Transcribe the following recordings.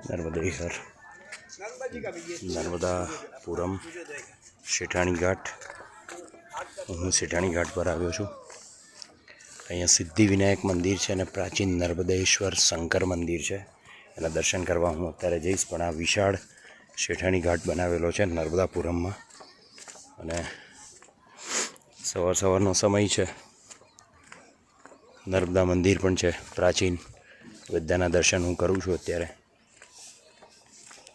नर्मदे हर नर्मदापुरम सेठाणी घाट। हूँ सेठाणी घाट पर आव्यो छुं। अहींया सिद्धिविनायक मंदिर है, प्राचीन नर्मदेश्वर शंकर मंदिर है। एना दर्शन करवा हूँ अत्यारे जईश। पण आ विशाळ सेठाणी घाट बनावेलो है नर्मदापुरम में। अने सवार सवारनो समय है। नर्मदा मंदिर पण है प्राचीन। बधाना दर्शन हूँ करूँ छूँ अत्यारे।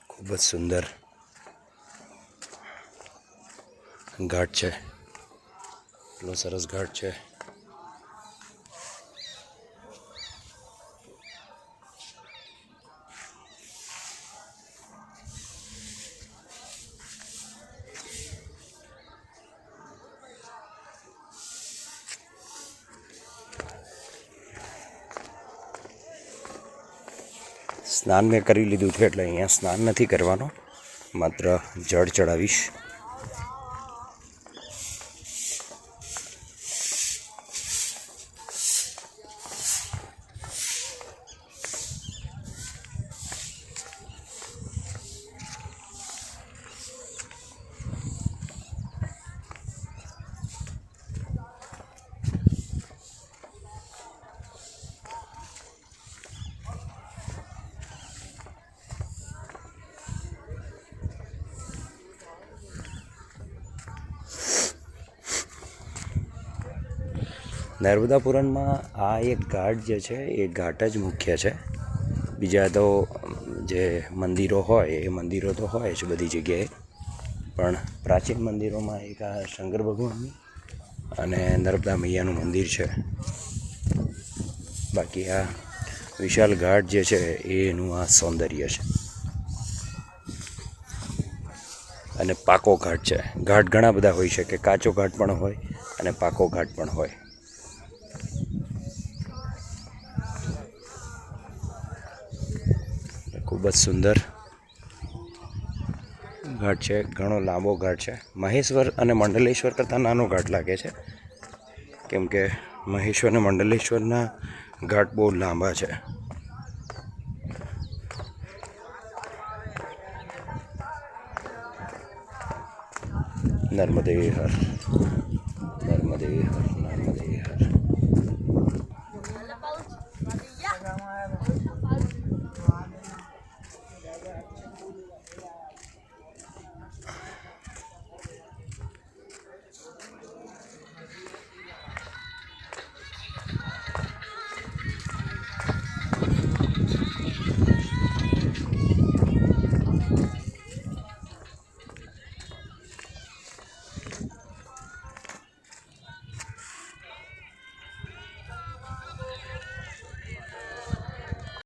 खूब ज सुंदर घाट है। એટલો સરસ ઘાટ છે। स्नान में करी लीधुं छे એટલે અહીંયા સ્નાન નથી કરવાનો, માત્ર જળ ચડાવીશ। नर्मदापुरम में आ एक घाट जो है ये घाट ज मुख्य है। बीजा तो जे मंदिरों होय ए मंदिरों तो होय ज बधी जग्याए, पण प्राचीन मंदिरों में एक आ शंकर भगवान अने नर्मदा मैयानुं मंदिर है। बाकी आ विशाल घाट जे है एनुं आ सौंदर्य है। अने पाको घाट है। घाट घणा बधा होई शके, काचो घाट पण होय अने पाको घाट पण होय। खूब ज सुंदर घाट है। घणो लांबो घाट है। महेश्वर अने मंडलेश्वर करता नानो घाट लागे छे, केम के महेश्वर ने मंडलेश्वरना घाट बहुत लांबा है। नर्मदे हर।